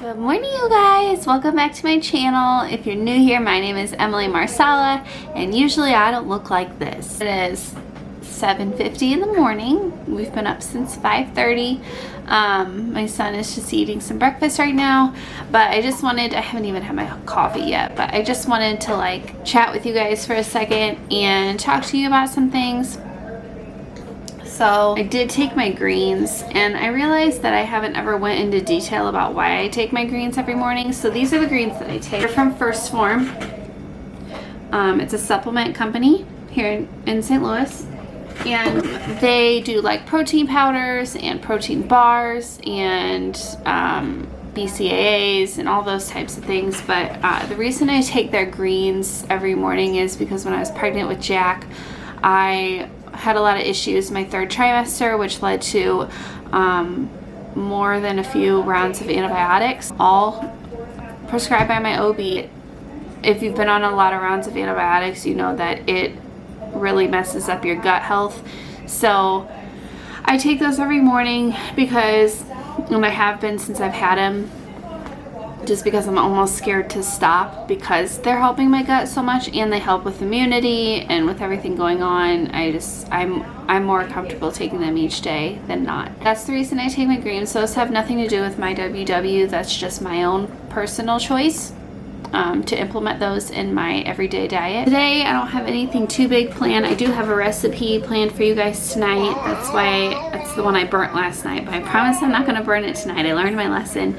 Good morning, you guys. Welcome back to my channel. If you're new here, my name is Emily Marsala, and usually I don't look like this. It is 7:50 in the morning. We've been up since 5:30. My son is just eating some breakfast right now, but I haven't even had my coffee yet, but I just wanted to like chat with you guys for a second and talk to you about some things. So I did take my greens, and I realized that I haven't ever went into detail about why I take my greens every morning. So these are the greens that I take. They're from First Form. It's a supplement company here in St. Louis, and they do like protein powders and protein bars and BCAAs and all those types of things. But the reason I take their greens every morning is because when I was pregnant with Jack, I had a lot of issues my third trimester, which led to more than a few rounds of antibiotics, all prescribed by my OB. If you've been on a lot of rounds of antibiotics, you know that it really messes up your gut health. So I take those every morning because, and I have been since I've had them, just because I'm almost scared to stop because they're helping my gut so much, and they help with immunity and with everything going on. I'm more comfortable taking them each day than not. That's the reason I take my greens. Those have nothing to do with my WW. That's just my own personal choice to implement those in my everyday diet. Today I don't have anything too big planned. I do have a recipe planned for you guys tonight. That's the one I burnt last night, but I promise I'm not going to burn it tonight. I learned my lesson.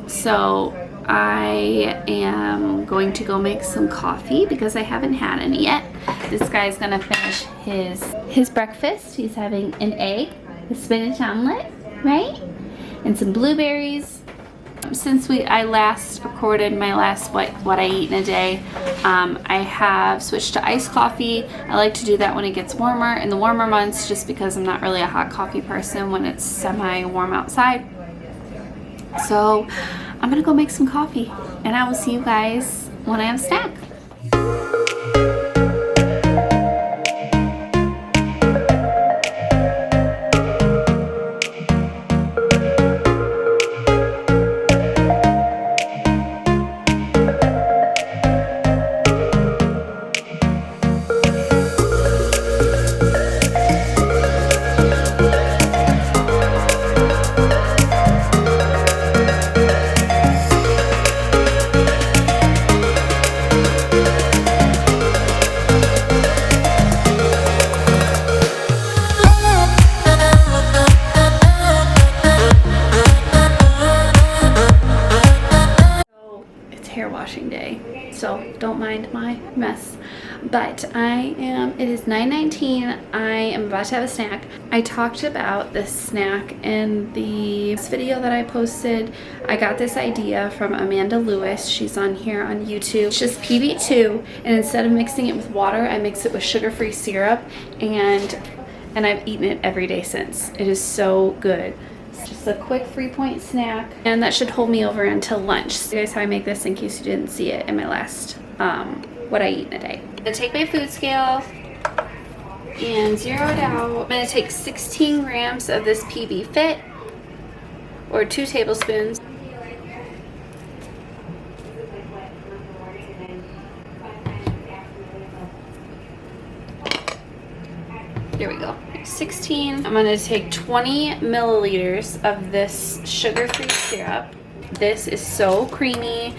So I am going to go make some coffee because I haven't had any yet. This guy's gonna finish his breakfast. He's having an egg, a spinach omelet, right? And some blueberries. Since I last recorded my last what I eat in a day, I have switched to iced coffee. I like to do that when it gets warmer in the warmer months, just because I'm not really a hot coffee person when it's semi-warm outside. So I'm gonna go make some coffee, and I will see you guys when I have a snack. Washing day, so don't mind my mess. But it is 9:19. I am about to have a snack. I talked about this snack in the video that I posted. I got this idea from Amanda Lewis. She's on here on YouTube. It's just PB2, and instead of mixing it with water, I mix it with sugar-free syrup, and I've eaten it every day since. It is so good. Just a quick 3-point snack, and that should hold me over until lunch. So here's how I make this in case you didn't see it in my last what I eat in a day. I'm gonna take my food scale and zero it out. I'm gonna take 16 grams of this PB Fit, or 2 tablespoons. There we go. 16. I'm going to take 20 milliliters of this sugar-free syrup. This is so creamy,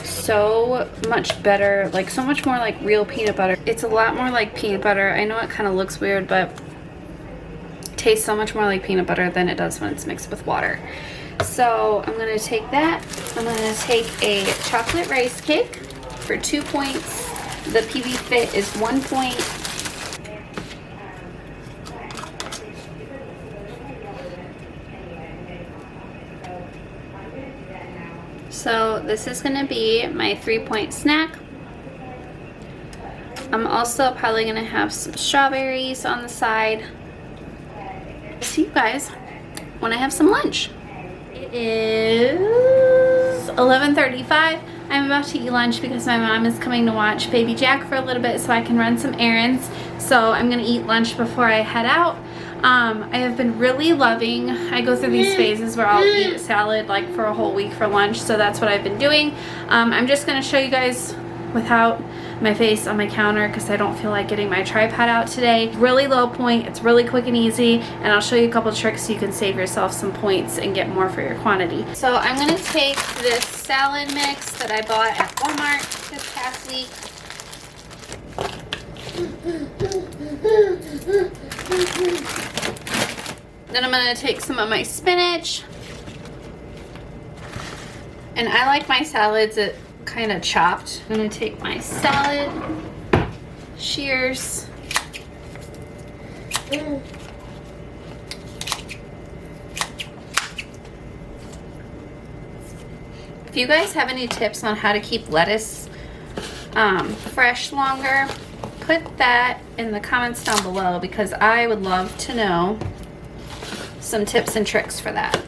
so much better, like so much more like real peanut butter. It's a lot more like peanut butter. I know it kind of looks weird, but it tastes so much more like peanut butter than it does when it's mixed with water. So I'm going to take that. I'm going to take a chocolate rice cake for 2 points. The PB Fit is 1 point. So this is going to be my 3-point snack. I'm also probably going to have some strawberries on the side. See you guys when I have some lunch. It is 11:35. I'm about to eat lunch because my mom is coming to watch baby Jack for a little bit so I can run some errands. So I'm going to eat lunch before I head out. I have been really loving, I go through these phases where I'll eat salad like for a whole week for lunch, so that's what I've been doing. I'm just going to show you guys without my face on my counter because I don't feel like getting my tripod out today. Really low point, it's really quick and easy, and I'll show you a couple tricks so you can save yourself some points and get more for your quantity. So I'm going to take this salad mix that I bought at Walmart this past week. Then I'm going to take some of my spinach, and I like my salads kind of chopped. I'm going to take my salad shears, if you guys have any tips on how to keep lettuce fresh longer, put that in the comments down below because I would love to know some tips and tricks for that.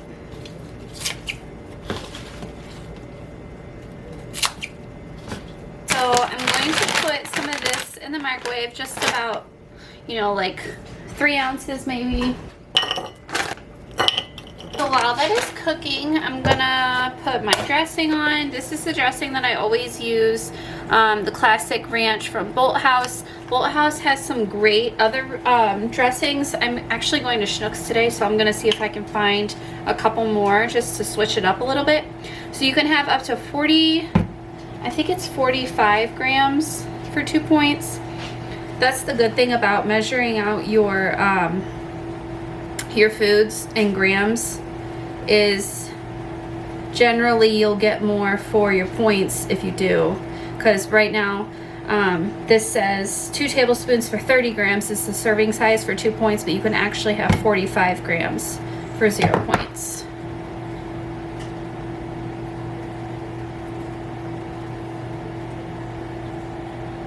So I'm going to put some of this in the microwave, just about, you know, like 3 ounces maybe. So while that is cooking, I'm gonna put my dressing on. This is the dressing that I always use, the classic ranch from Bolthouse. Bolthouse has some great other dressings. I'm actually going to Schnucks today, so I'm gonna see if I can find a couple more just to switch it up a little bit. So you can have up to 40, I think it's 45 grams for 2 points. That's the good thing about measuring out your foods in grams, is generally you'll get more for your points if you do. Because right now this says 2 tablespoons for 30 grams is the serving size for 2 points, but you can actually have 45 grams for 0 points.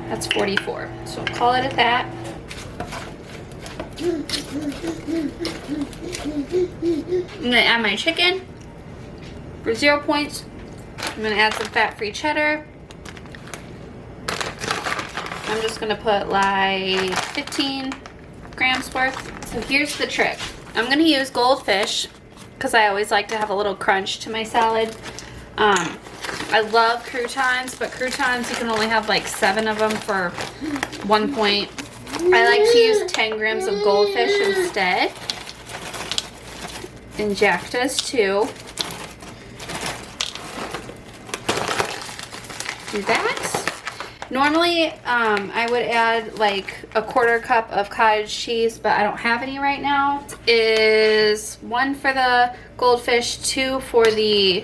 That's 44. So I'll call it at that. I'm gonna add my chicken for 0 points. I'm gonna add some fat-free cheddar. I'm just gonna put like 15 grams worth. So here's the trick. I'm gonna use goldfish because I always like to have a little crunch to my salad. I love croutons, but croutons you can only have like 7 of them for 1 point. I like to use 10 grams of goldfish instead. And Jack does too. Do that. Normally, I would add like a 1/4 cup of cottage cheese, but I don't have any right now. Is 1 for the goldfish, 2 for the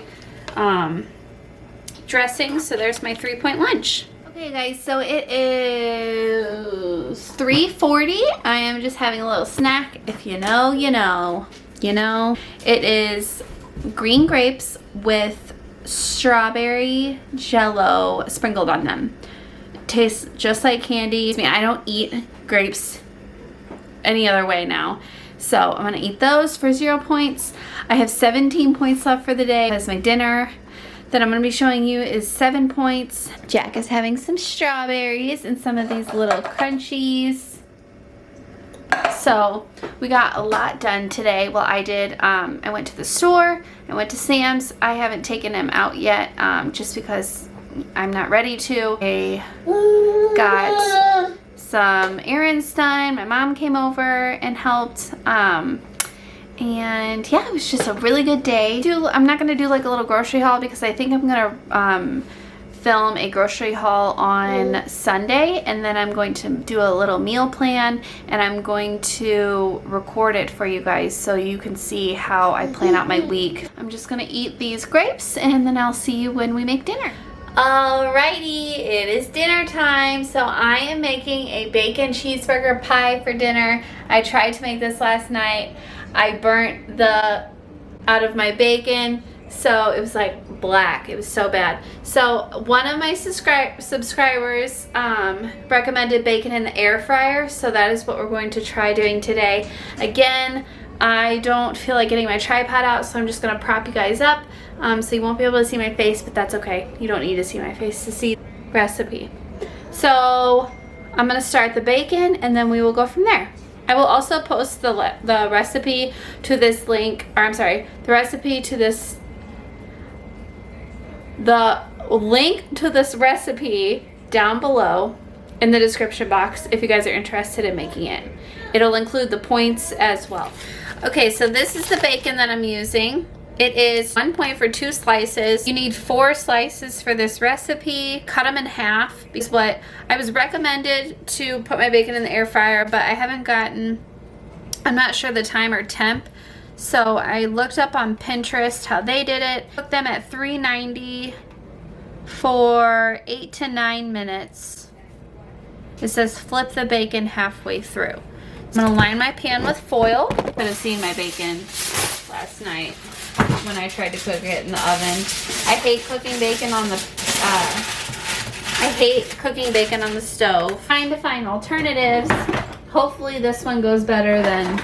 dressing. So there's my 3-point lunch. Okay guys, so it is 3:40. I am just having a little snack. If you know, you know. You know, it is green grapes with strawberry jello sprinkled on them. It tastes just like candy. I mean, I don't eat grapes any other way now. So I'm gonna eat those for 0 points. I have 17 points left for the day. That's my dinner that I'm going to be showing you is 7 points. Jack is having some strawberries and some of these little crunchies. So we got a lot done today. Well, I did. I went to the store. I went to Sam's. I haven't taken him out yet just because I'm not ready to. I got some errands done. My mom came over and helped. And yeah, it was just a really good day. I'm not gonna do like a little grocery haul because I think I'm gonna film a grocery haul on Sunday, and then I'm going to do a little meal plan, and I'm going to record it for you guys so you can see how I plan out my week. I'm just gonna eat these grapes and then I'll see you when we make dinner. Alrighty, it is dinner time. So I am making a bacon cheeseburger pie for dinner. I tried to make this last night. I burnt the out of my bacon, so it was like black. It was so bad. So one of my subscribers recommended bacon in the air fryer, so that is what we're going to try doing today. Again, I don't feel like getting my tripod out, so I'm just gonna prop you guys up so you won't be able to see my face, but that's okay. You don't need to see my face to see the recipe. So I'm gonna start the bacon and then we will go from there. I will also post the recipe to this link, or I'm sorry, the recipe to this, the link to this recipe down below in the description box if you guys are interested in making it. It'll include the points as well. Okay, so this is the bacon that I'm using. It is 1 point for 2 slices. You need 4 slices for this recipe. Cut them in half because what I was recommended to put my bacon in the air fryer, but I haven't gotten, I'm not sure the time or temp. So I looked up on Pinterest how they did it. Cook them at 390 for 8 to 9 minutes. It says flip the bacon halfway through. I'm gonna line my pan with foil. I could have seen my bacon last night when I tried to cook it in the oven. I hate cooking bacon on the stove. Trying to find alternatives. Hopefully this one goes better than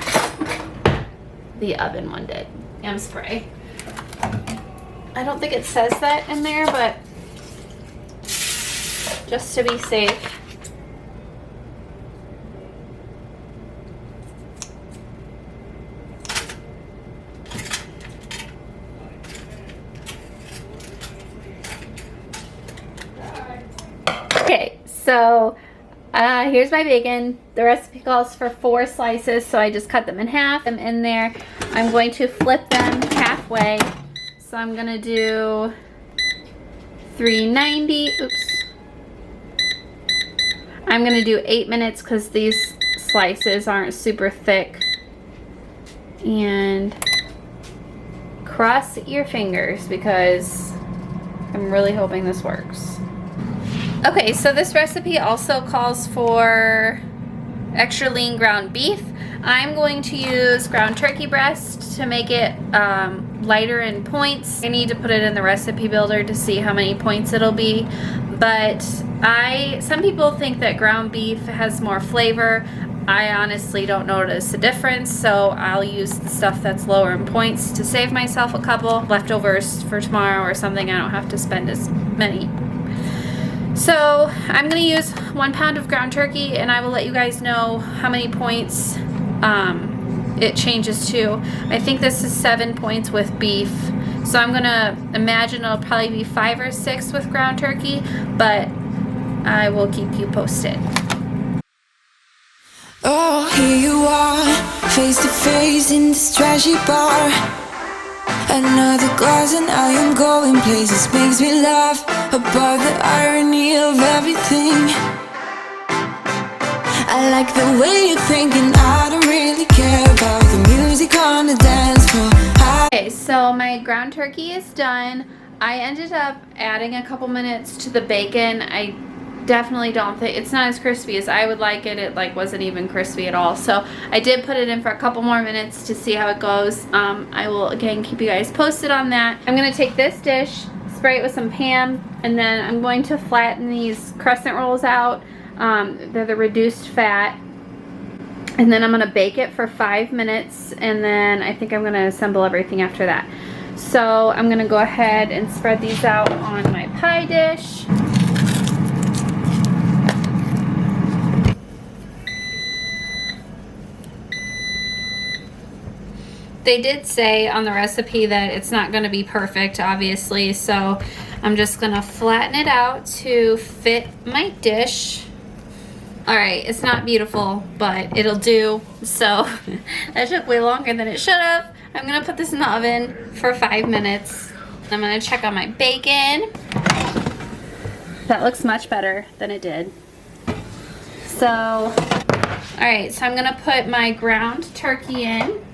the oven one did. Spray. I don't think it says that in there, but just to be safe. Okay, so here's my bacon. The recipe calls for 4 slices, so I just cut them in half. I'm in there. I'm going to flip them halfway. So I'm gonna do 390. Oops. I'm gonna do 8 minutes because these slices aren't super thick. And cross your fingers because I'm really hoping this works. Okay, so this recipe also calls for extra lean ground beef. I'm going to use ground turkey breast to make it lighter in points. I need to put it in the recipe builder to see how many points it'll be. But some people think that ground beef has more flavor. I honestly don't notice a difference, so I'll use the stuff that's lower in points to save myself a couple leftovers for tomorrow or something. I don't have to spend as many. So I'm gonna use 1 pound of ground turkey, and I will let you guys know how many points it changes to. I think this is 7 points with beef. So I'm gonna imagine it'll probably be 5 or 6 with ground turkey, but I will keep you posted. Oh, here you are, face to face in this trashy bar. Another glass and I am going places. Makes me laugh about the irony of everything. I like the way you're thinking. I don't really care about the music on the dance floor. Okay, so my ground turkey is done. I ended up adding a couple minutes to the bacon. I definitely don't think it's not as crispy as I would like it. It like wasn't even crispy at all. So I did put it in for a couple more minutes to see how it goes. I will again keep you guys posted on that. I'm gonna take this dish, spray it with some Pam, and then I'm going to flatten these crescent rolls out. They're the reduced fat. And then I'm gonna bake it for 5 minutes, and then I think I'm gonna assemble everything after that. So I'm gonna go ahead and spread these out on my pie dish. They did say on the recipe that it's not going to be perfect, obviously, so I'm just going to flatten it out to fit my dish. Alright, it's not beautiful, but it'll do. So that took way longer than it should have. I'm going to put this in the oven for 5 minutes. I'm going to check on my bacon. That looks much better than it did. So, alright, so I'm going to put my ground turkey in.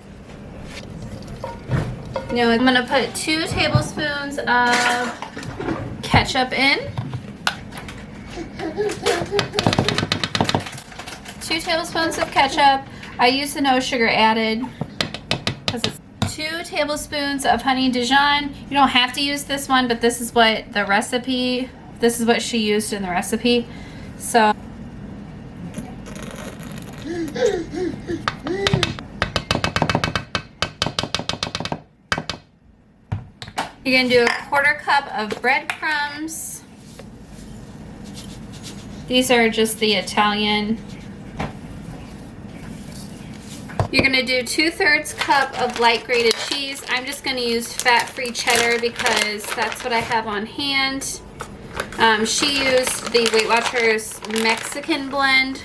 Now I'm going to put 2 tablespoons of ketchup in. 2 tablespoons of ketchup. I use the no sugar added because it's 2 tablespoons of honey Dijon. You don't have to use this one, but this is what the recipe, this is what she used in the recipe. So you're going to do a 1/4 cup of breadcrumbs. These are just the Italian You're gonna do 2/3 cup of light grated cheese. I'm just gonna use fat-free cheddar because that's what I have on hand. She used the Weight Watchers Mexican blend.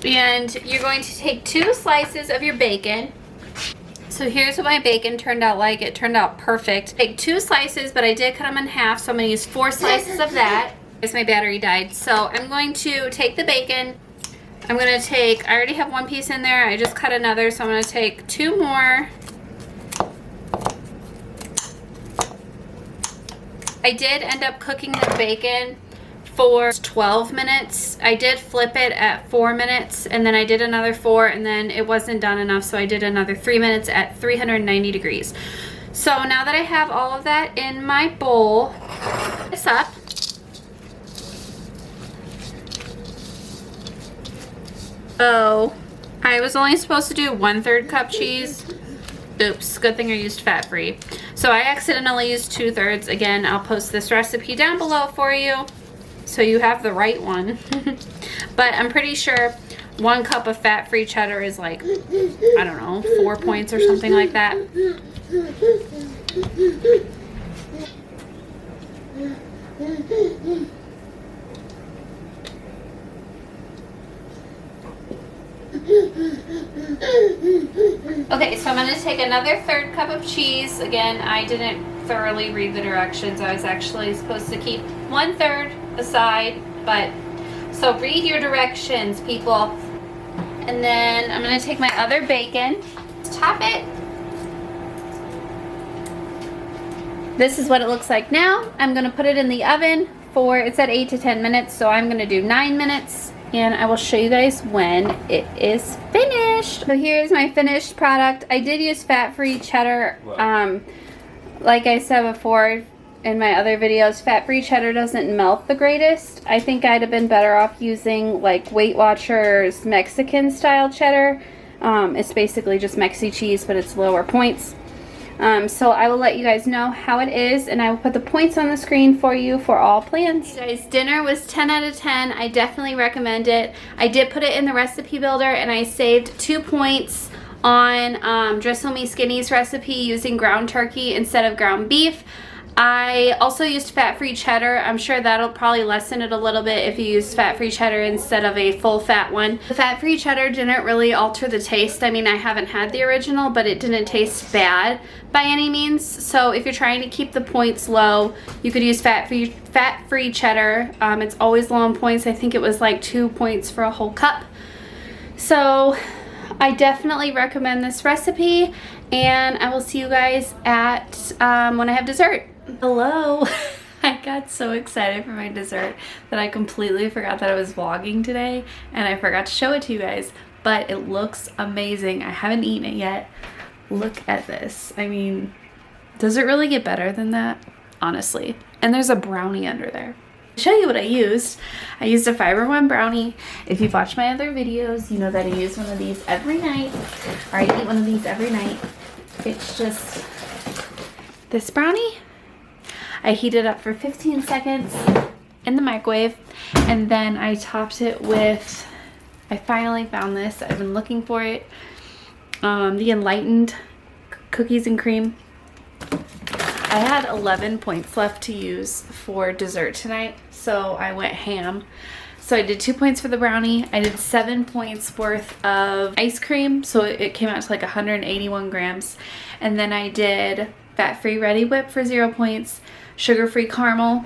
And you're going to take 2 slices of your bacon. So here's what my bacon turned out like. It turned out perfect. Take 2 slices, but I did cut them in half, so I'm going to use 4 slices of that. Because my battery died. So I'm going to take the bacon. I'm going to take, I already have 1 piece in there. I just cut another, so I'm going to take 2 more. I did end up cooking the bacon for 12 minutes. I did flip it at 4 minutes, and then I did another 4, and then it wasn't done enough, so I did another 3 minutes at 390 degrees. So now that I have all of that in my bowl, this up. Oh, I was only supposed to do 1/3 cup cheese. Oops, good thing I used fat-free. So I accidentally used 2/3. Again, I'll post this recipe down below for you, so you have the right one. But I'm pretty sure 1 cup of fat-free cheddar is like, I don't know, 4 points or something like that. Okay, so I'm going to take another 1/3 cup of cheese. Again, I didn't thoroughly read the directions. I was actually supposed to keep 1/3 aside, but so read your directions, people. And then I'm going to take my other bacon, top it. This is what it looks like now. I'm going to put it in the oven for, it said 8 to 10 minutes, so I'm going to do 9 minutes. And I will show you guys when it is finished. So here's my finished product. I did use fat-free cheddar. Like I said before in my other videos, fat-free cheddar doesn't melt the greatest. I think I'd have been better off using like Weight Watchers Mexican style cheddar. It's basically just Mexi cheese, but it's lower points. So I will let you guys know how it is, and I will put the points on the screen for you for all plans. Guys, dinner was 10 out of 10. I definitely recommend it. I did put it in the recipe builder, and I saved 2 points on Dristle Me Skinny's recipe using ground turkey instead of ground beef. I also used fat-free cheddar. I'm sure that'll probably lessen it a little bit if you use fat-free cheddar instead of a full fat one. The fat-free cheddar didn't really alter the taste. I mean, I haven't had the original, but it didn't taste bad by any means. So if you're trying to keep the points low, you could use fat-free cheddar. It's always low on points. I think it was like 2 points for a whole cup. So I definitely recommend this recipe, and I will see you guys at when I have dessert. Hello. I got so excited for my dessert that I completely forgot that I was vlogging today, and I forgot to show it to you guys, but it looks amazing. I haven't eaten it yet. Look at this. I mean, does it really get better than that? Honestly. And there's a brownie under there. To show you what I used a Fiber One brownie. If you've watched my other videos, you know that I use one of these every night, or I eat one of these every night. It's just this brownie. I heated up for 15 seconds in the microwave, and then I topped it with, I finally found this, I've been looking for it, the Enlightened cookies and cream. I had 11 points left to use for dessert tonight, so I went ham. So I did 2 points for the brownie. I did 7 points worth of ice cream, so it came out to like 181 grams. And then I did fat-free Ready Whip for 0 points, sugar-free caramel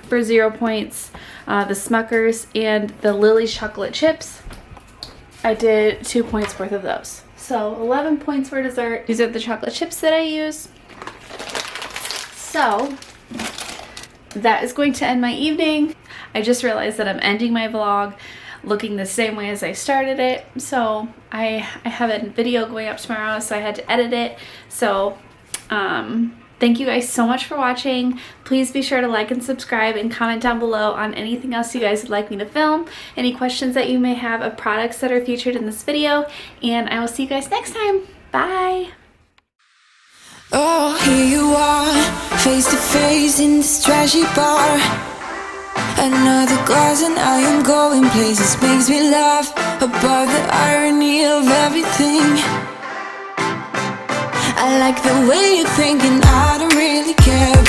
for 0 points, the Smuckers, and the Lily's chocolate chips. I did 2 points worth of those. So 11 points for dessert. These are the chocolate chips that I use. So that is going to end my evening. I just realized that I'm ending my vlog looking the same way as I started it. So I have a video going up tomorrow, so I had to edit it. So thank you guys so much for watching. Please be sure to like and subscribe and comment down below on anything else you guys would like me to film, any questions that you may have of products that are featured in this video, and I will see you guys next time. Bye! Oh, here you are, face to face in this trashy bar. Another glass and I am going places. Makes me laugh about the irony of everything. I like the way you're thinking, I don't really care